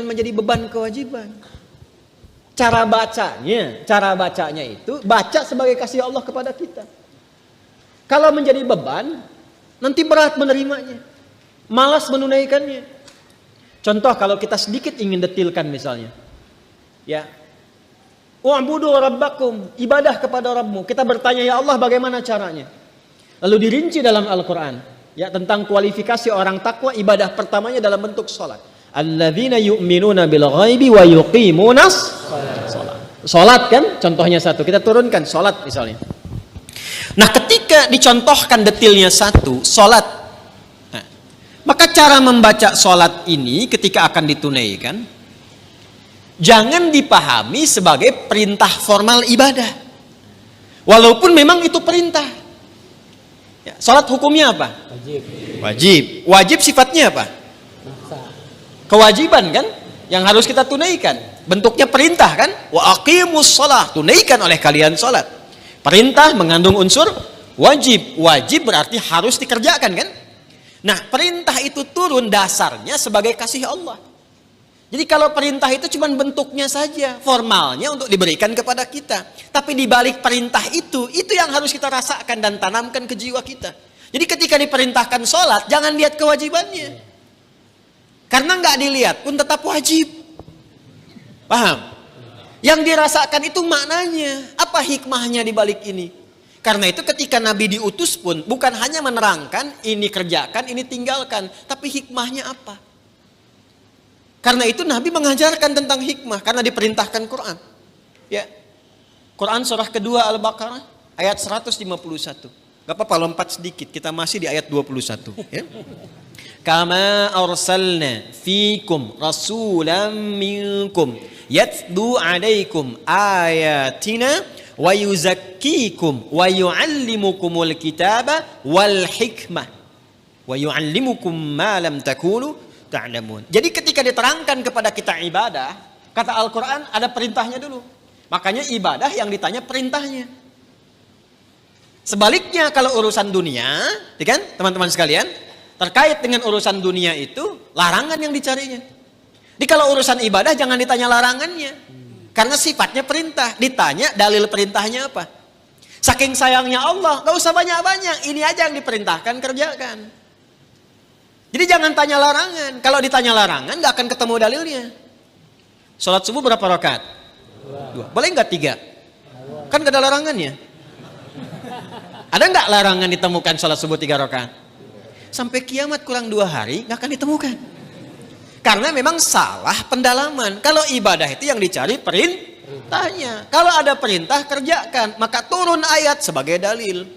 menjadi beban kewajiban. Cara bacanya itu baca sebagai kasih Allah kepada kita. Kalau menjadi beban, nanti berat menerimanya, malas menunaikannya. Contoh kalau kita sedikit ingin detilkan misalnya, ya, wa'budu rabbakum, ibadah kepada Rabbmu. Kita bertanya, ya Allah bagaimana caranya? Lalu dirinci dalam Al-Quran, ya, tentang kualifikasi orang takwa. Ibadah pertamanya dalam bentuk sholat. Alladzina yu'minuna bil ghaibi wa yuqimunas sholat. Sholat kan contohnya satu, kita turunkan sholat misalnya. Nah ketika dicontohkan detilnya satu, sholat, nah, maka cara membaca sholat ini ketika akan ditunaikan jangan dipahami sebagai perintah formal ibadah, walaupun memang itu perintah. Ya, sholat hukumnya apa? Wajib. Wajib sifatnya apa? Kewajiban kan, yang harus kita tunaikan. Bentuknya perintah kan? Wa aqimus shalah, tunaikan oleh kalian sholat. Perintah mengandung unsur wajib. Wajib berarti harus dikerjakan kan? Nah perintah itu turun dasarnya sebagai kasih Allah. Jadi kalau perintah itu cuma bentuknya saja, formalnya untuk diberikan kepada kita. Tapi di balik perintah itu yang harus kita rasakan dan tanamkan ke jiwa kita. Jadi ketika diperintahkan sholat, jangan lihat kewajibannya. Karena nggak dilihat pun tetap wajib. Paham? Yang dirasakan itu maknanya. Apa hikmahnya di balik ini? Karena itu ketika Nabi diutus pun bukan hanya menerangkan ini kerjakan, ini tinggalkan. Tapi hikmahnya apa? Karena itu Nabi mengajarkan tentang hikmah. Karena diperintahkan Quran. Ya. Quran surah kedua Al-Baqarah ayat 151. Gak apa-apa lompat sedikit. Kita masih di ayat 21. Ya. Kama arsalna fikum rasulan minkum yatlu alaikum ayatina wa yuzakkikum wa yuallimukumul kitaba wal hikmah wa yuallimukum ma lam takunu ta'lamun. Jadi ketika diterangkan kepada kita ibadah, kata Al-Quran ada perintahnya dulu. Makanya ibadah yang ditanya perintahnya. Sebaliknya kalau urusan dunia, ya kan teman-teman sekalian, terkait dengan urusan dunia itu larangan yang dicarinya. Jadi kalau urusan ibadah jangan ditanya larangannya, karena sifatnya perintah. Ditanya dalil perintahnya apa. Saking sayangnya Allah, gak usah banyak-banyak, ini aja yang diperintahkan kerjakan. Jadi jangan tanya larangan. Kalau ditanya larangan gak akan ketemu dalilnya. Sholat subuh berapa rakaat? 2. Boleh nggak 3? Kan gak ada larangannya. Ada nggak larangan ditemukan sholat subuh 3 rakaat? Sampai kiamat kurang 2 hari nggak akan ditemukan. Karena memang salah pendalaman. Kalau ibadah itu yang dicari perintahnya. Kalau ada perintah kerjakan, maka turun ayat sebagai dalil.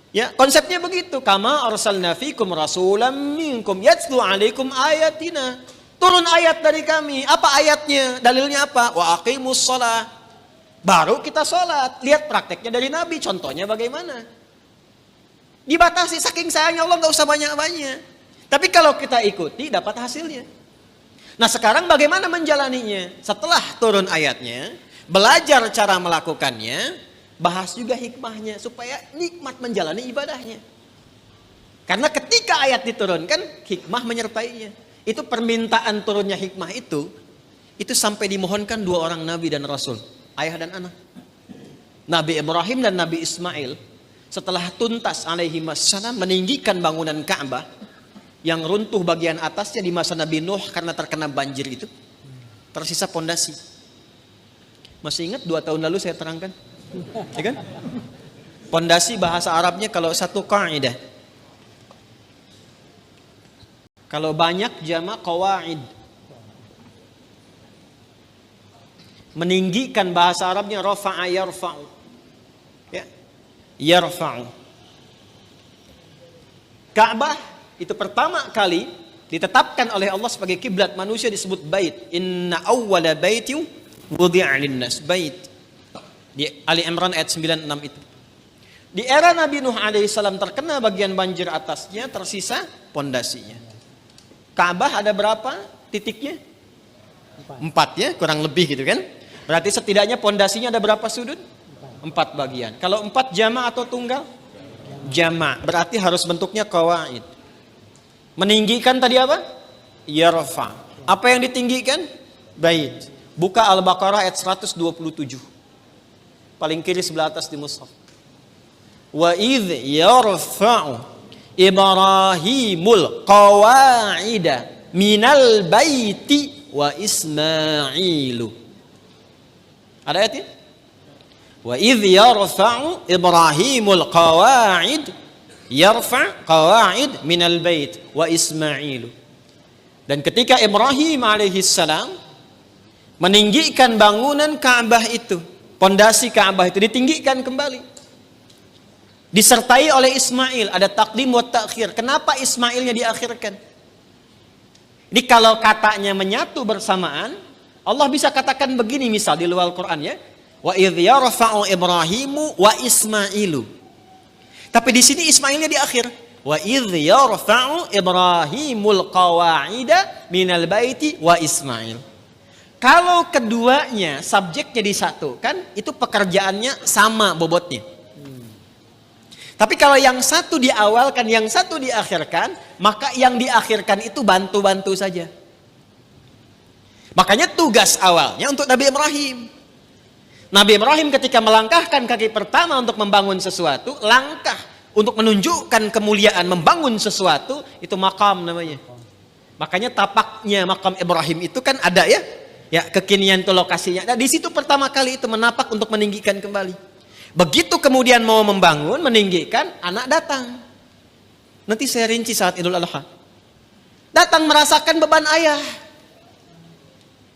Ya, konsepnya begitu. Kama arsalna fikum rasulam minkum yatlu alaikum ayatina. Turun ayat dari kami. Apa ayatnya? Dalilnya apa? Wa aqimus shalah. Baru kita sholat. Lihat prakteknya dari Nabi. Contohnya bagaimana? Dibatasi, saking sayangnya Allah gak usah banyak-banyak. Tapi kalau kita ikuti dapat hasilnya. Nah sekarang bagaimana menjalaninya? Setelah turun ayatnya, belajar cara melakukannya, bahas juga hikmahnya supaya nikmat menjalani ibadahnya. Karena ketika ayat diturunkan, hikmah menyertainya. Itu permintaan turunnya hikmah itu sampai dimohonkan 2 orang Nabi dan Rasul, ayah dan anak. Nabi Ibrahim dan Nabi Ismail setelah tuntas alaihi wassalam meninggikan bangunan Ka'bah yang runtuh bagian atasnya di masa Nabi Nuh karena terkena banjir itu, tersisa pondasi. Masih ingat 2 tahun lalu saya terangkan, ya kan? Pondasi bahasa Arabnya kalau satu kaidah, kalau banyak jamak qawaid. Meninggikan bahasa Arabnya rafa'a yarfa'u, ya, yarfa'u. Ka'bah itu pertama kali ditetapkan oleh Allah sebagai kiblat manusia, disebut bait. Inna awwala baitin wudi'a linnas, bait. Di Ali Imran ayat 96 itu. Di era Nabi Nuh alaihissalam terkena bagian banjir atasnya, tersisa pondasinya. Ka'bah ada berapa titiknya? 4 ya, kurang lebih gitu kan. Berarti setidaknya pondasinya ada berapa sudut? 4 bagian. Kalau 4 jama' atau tunggal? Jama'. Berarti harus bentuknya qawaid. Meninggikan tadi apa? Yarfa. Apa yang ditinggikan? Bait. Buka Al-Baqarah ayat 127. Paling kiri sebelah atas di mushaf. Wa idh yarfa'u Ibrahimul qawa'ida minal baiti wa Ismailu. Ada ayatnya? Wa idh yarfa'u Ibrahimul qawa'id yarfa' qawa'id minal bait wa Ismailu. Dan ketika Ibrahim alaihissalam meninggikan bangunan Ka'bah itu, pondasi Ka'bah itu ditinggikan kembali. Disertai oleh Ismail, ada takdim wa ta'khir. Kenapa Ismailnya diakhirkan? Ini kalau katanya menyatu bersamaan, Allah bisa katakan begini misal di luar Quran ya. Wa idh yarfa'u Ibrahimu wa Ismailu. Tapi di sini Ismailnya di akhir. Wa idh yarfa'u Ibrahimul qawa'ida minal baiti wa Ismail. Kalau keduanya subjeknya disatukan, itu pekerjaannya sama bobotnya. Tapi kalau yang satu diawalkan, yang satu diakhirkan, maka yang diakhirkan itu bantu-bantu saja. Makanya tugas awalnya untuk Nabi Ibrahim. Nabi Ibrahim ketika melangkahkan kaki pertama untuk membangun sesuatu, langkah untuk menunjukkan kemuliaan membangun sesuatu, itu makam namanya. Makanya tapaknya makam Ibrahim itu kan ada ya. Ya, kekinian itu lokasinya. Nah, di situ pertama kali itu menapak untuk meninggikan kembali. Begitu kemudian mau membangun, meninggikan, anak datang. Nanti saya rinci saat Idul Adha. Datang merasakan beban ayah.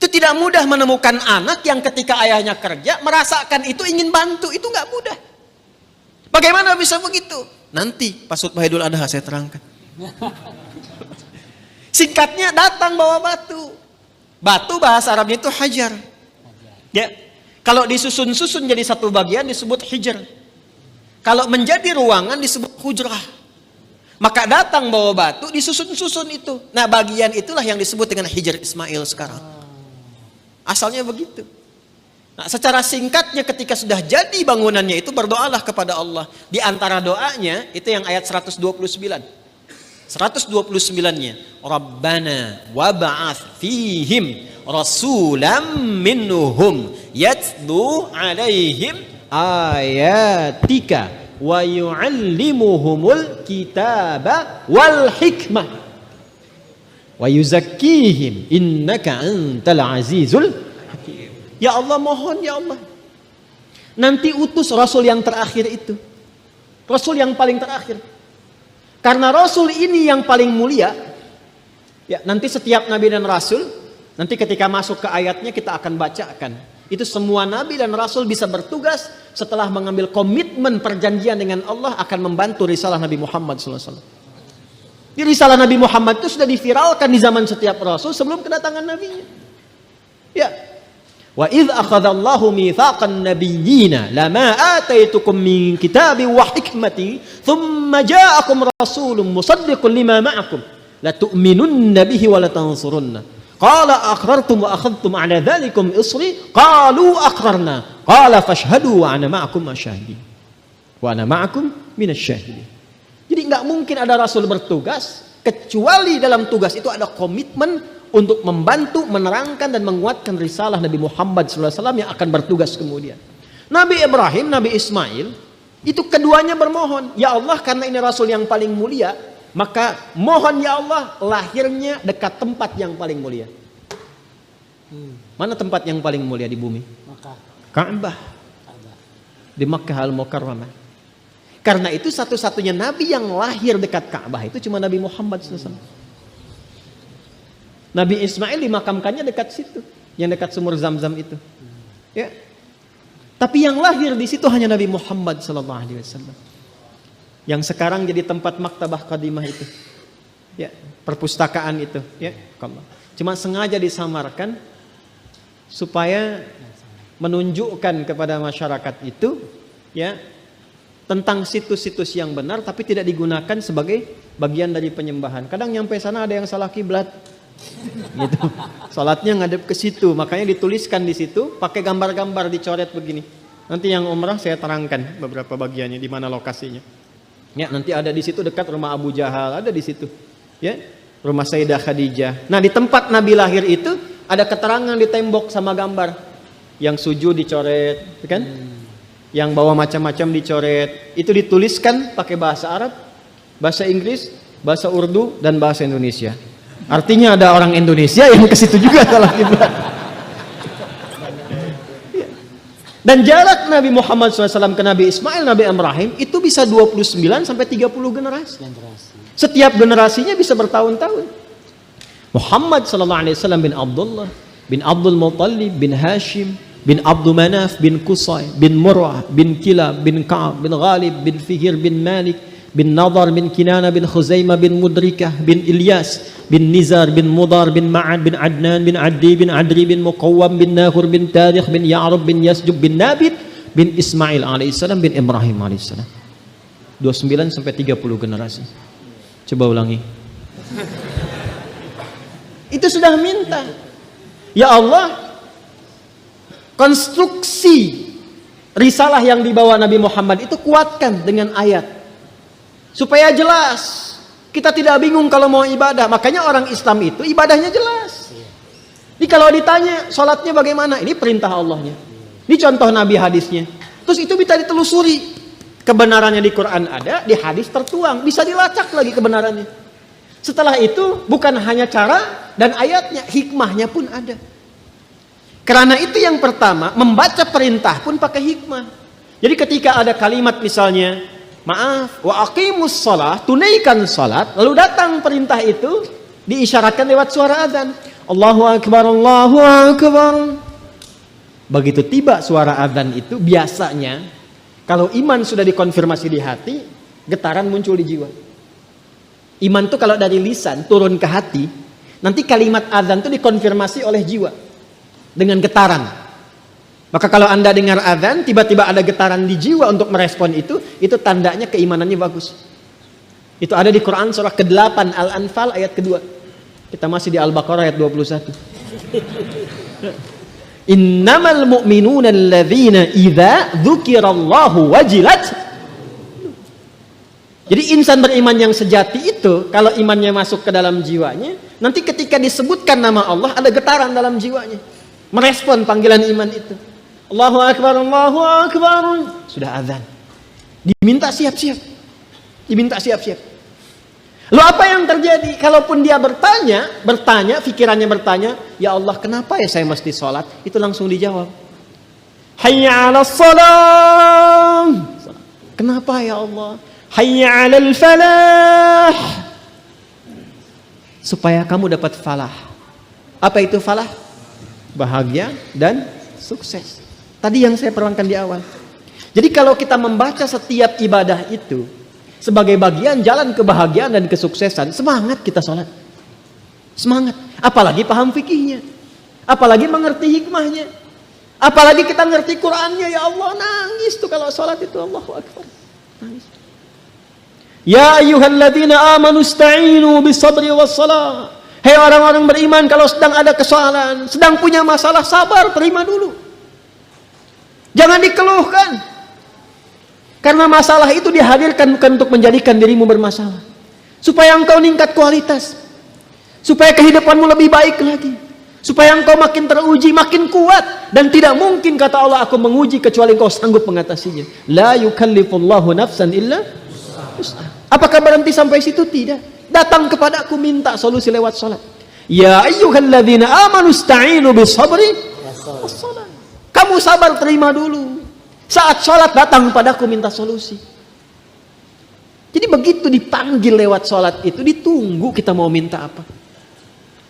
Itu tidak mudah menemukan anak yang ketika ayahnya kerja, merasakan itu ingin bantu. Itu nggak mudah. Bagaimana bisa begitu? Nanti pas khutbah Idul Adha saya terangkan. Singkatnya datang bawa batu. Batu bahasa Arabnya itu hajar. Ya. Kalau disusun-susun jadi satu bagian disebut hijr. Kalau menjadi ruangan disebut hujrah. Maka datang bawa batu disusun-susun itu. Nah, bagian itulah yang disebut dengan hijr Ismail sekarang. Asalnya begitu. Nah, secara singkatnya ketika sudah jadi bangunannya itu berdoalah kepada Allah. Di antara doanya itu yang ayat 129. 129-nya Rabbana wab'ats fihim rasulam minhum yatlu alaihim ayatika wa yu'allimuhumul kitaba wal hikmah wa yuzakkihim innaka antal azizul hakim. Ya Allah, mohon ya Allah, nanti utus rasul yang terakhir itu, rasul yang paling terakhir. Karena Rasul ini yang paling mulia, ya nanti setiap Nabi dan Rasul, nanti ketika masuk ke ayatnya kita akan bacakan. Itu semua Nabi dan Rasul bisa bertugas setelah mengambil komitmen perjanjian dengan Allah akan membantu risalah Nabi Muhammad SAW. Di risalah Nabi Muhammad itu sudah diviralkan di zaman setiap Rasul sebelum kedatangan Nabinya. Ya. Wa idh akhadallahu mitsaqan nabiyyina lama ataitukum min kitabi wa hikmati thumma ja'akum rasulun musaddiqun lima ma'akum la tu'minunna bihi wa la tansurunna qala aqrartum wa akhadhtum 'ala dhalikum isri qalu aqrarna qala fashhadu wa ana ma'akum asyahidin wa ana ma'akum minasyahidin. Jadi enggak mungkin ada rasul bertugas kecuali dalam tugas itu ada komitmen untuk membantu, menerangkan dan menguatkan risalah Nabi Muhammad SAW yang akan bertugas kemudian. Nabi Ibrahim, Nabi Ismail, itu keduanya bermohon, ya Allah karena ini Rasul yang paling mulia, maka mohon ya Allah lahirnya dekat tempat yang paling mulia. Mana tempat yang paling mulia di bumi? Ka'bah. Di Makkah Al-Mukarramah. Karena itu satu-satunya Nabi yang lahir dekat Ka'bah itu cuma Nabi Muhammad SAW. Nabi Ismail dimakamkannya dekat situ, yang dekat sumur Zam-Zam itu. Ya. Tapi yang lahir di situ hanya Nabi Muhammad SAW. Yang sekarang jadi tempat maktabah qadimah itu. Ya, perpustakaan itu, ya. Cuma sengaja disamarkan supaya menunjukkan kepada masyarakat itu, ya, tentang situs-situs yang benar tapi tidak digunakan sebagai bagian dari penyembahan. Kadang nyampe sana ada yang salah kiblat. Gitu. Salatnya ngadep ke situ, makanya dituliskan di situ pakai gambar-gambar dicoret begini. Nanti yang umrah saya terangkan beberapa bagiannya di mana lokasinya. Ya, nanti ada di situ dekat rumah Abu Jahal, ada di situ. Ya. Rumah Sayyidah Khadijah. Nah, di tempat Nabi lahir itu ada keterangan di tembok sama gambar. Yang sujud dicoret, kan? Yang bawa macam-macam dicoret. Itu dituliskan pakai bahasa Arab, bahasa Inggris, bahasa Urdu, dan bahasa Indonesia. Artinya ada orang Indonesia yang ke situ juga salah kiblat. Dan jarak Nabi Muhammad SAW ke Nabi Ismail, Nabi Ibrahim itu bisa 29 sampai 30 generasi. Setiap generasinya bisa bertahun-tahun. Muhammad SAW bin Abdullah, bin Abdul Muttalib, bin Hashim, bin Abdul Manaf, bin Qusay, bin Murrah, bin Kilab, bin Ka'ab, bin Ghalib, bin Fihir, bin Malik, bin Nadar, bin Kinana, bin Khuzaimah, bin Mudrikah, bin Ilyas, bin Nizar, bin Mudar, bin Ma'ad, bin Adnan, bin Addi, bin Adri, bin Muqawwam, bin Nahur, bin Tarikh, bin Ya'rub, bin Yasjub, bin Nabit, bin Ismail alaihissalam, bin Ibrahim alaihissalam. 29 sampai 30 generasi. Coba ulangi. Itu sudah minta. Ya Allah, konstruksi risalah yang dibawa Nabi Muhammad itu kuatkan dengan ayat. Supaya jelas. Kita tidak bingung kalau mau ibadah. Makanya orang Islam itu ibadahnya jelas. Jadi kalau ditanya sholatnya bagaimana? Ini perintah Allahnya. Ini contoh Nabi hadisnya. Terus itu bisa ditelusuri. Kebenarannya di Quran ada, di hadis tertuang. Bisa dilacak lagi kebenarannya. Setelah itu bukan hanya cara dan ayatnya, hikmahnya pun ada. Karena itu yang pertama, membaca perintah pun pakai hikmah. Jadi ketika ada kalimat misalnya, maaf, wa aqimus shalah, tunaikan salat, lalu datang perintah itu diisyaratkan lewat suara azan. Allahu akbar, Allahu akbar. Begitu tiba suara azan itu biasanya kalau iman sudah dikonfirmasi di hati, getaran muncul di jiwa. Iman itu kalau dari lisan turun ke hati, nanti kalimat azan itu dikonfirmasi oleh jiwa dengan getaran. Maka kalau Anda dengar azan, tiba-tiba ada getaran di jiwa untuk merespon itu tandanya keimanannya bagus. Itu ada di Quran surah ke-8 Al-Anfal ayat kedua. Kita masih di Al-Baqarah ayat 21. Innamal mu'minuna alladzina idza dzukirallahu wajilat. Jadi insan beriman yang sejati itu kalau imannya masuk ke dalam jiwanya, nanti ketika disebutkan nama Allah ada getaran dalam jiwanya. Merespon panggilan iman itu. Allahu akbar, Allahu akbar. Sudah azan. Diminta siap-siap. Diminta siap-siap. Lalu apa yang terjadi? Kalaupun dia bertanya, pikirannya bertanya, ya Allah kenapa ya saya mesti sholat? Itu langsung dijawab. Hayya 'alas shalah. Kenapa ya Allah? Hayya 'alal falah. Supaya kamu dapat falah. Apa itu falah? Bahagia dan sukses. Tadi yang saya terangkan di awal. Jadi kalau kita membaca setiap ibadah itu sebagai bagian jalan kebahagiaan dan kesuksesan, semangat kita sholat. Semangat. Apalagi paham fikihnya. Apalagi mengerti hikmahnya. Apalagi kita ngerti Qur'annya. Ya Allah, nangis tuh kalau sholat itu. Allahu Akbar. Nangis. Ya ayyuhalladzina amanu ista'inu bisabri wassalah. Hei orang-orang beriman, kalau sedang ada kesalahan, sedang punya masalah, sabar, terima dulu. Jangan dikeluhkan. Karena masalah itu dihadirkan bukan untuk menjadikan dirimu bermasalah. Supaya engkau meningkat kualitas. Supaya kehidupanmu lebih baik lagi. Supaya engkau makin teruji, makin kuat. Dan tidak mungkin kata Allah, aku menguji kecuali engkau sanggup mengatasinya. La yukallifullahu nafsan illa wus'aha. Apakah berhenti sampai situ? Tidak. Datang kepada aku minta solusi lewat salat. Ya ayyuhalladzina amanu ista'inu bisabri wassalah. Kamu sabar, terima dulu. Saat sholat datang padaku minta solusi. Jadi begitu dipanggil lewat sholat itu, ditunggu kita mau minta apa.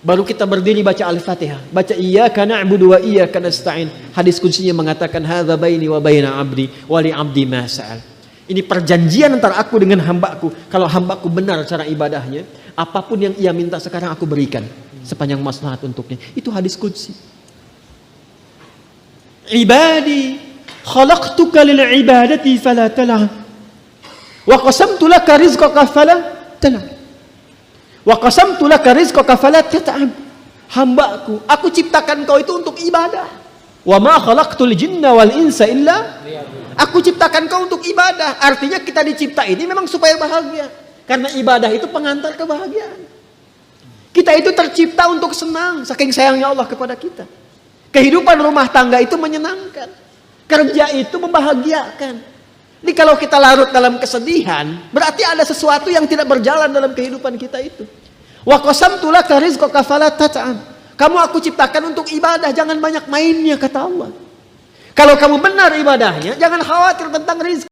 Baru kita berdiri baca Al-Fatihah. Baca iyyaka na'budu wa iyyaka nasta'in. Hadis kutsinya mengatakan hadza baini wa baina 'abdi wa li 'abdi ma sa'al. Ini perjanjian antara aku dengan hambaku. Kalau hambaku benar cara ibadahnya, apapun yang ia minta sekarang aku berikan sepanjang maslahat untuknya. Itu hadis qudsi. Ibadi khalaqtuka lil ibadati fala tal'ab wa qasamtu laka rizqaka fala tal'ab wa qasamtu laka rizqaka fala tat'ab. Hambaku, aku ciptakan kau itu untuk ibadah. Wa ma khalaqtul jinna wal insa illa, aku ciptakan kau untuk ibadah. Artinya kita dicipta ini memang supaya bahagia. Karena ibadah itu pengantar kebahagiaan. Kita itu tercipta untuk senang, saking sayangnya Allah kepada kita. Kehidupan rumah tangga itu menyenangkan. Kerja itu membahagiakan. Jadi kalau kita larut dalam kesedihan, berarti ada sesuatu yang tidak berjalan dalam kehidupan kita itu. Wa qasamtu laka rizqaka fala tat'am. Kamu aku ciptakan untuk ibadah, jangan banyak mainnya, kata Allah. Kalau kamu benar ibadahnya, jangan khawatir tentang rizki.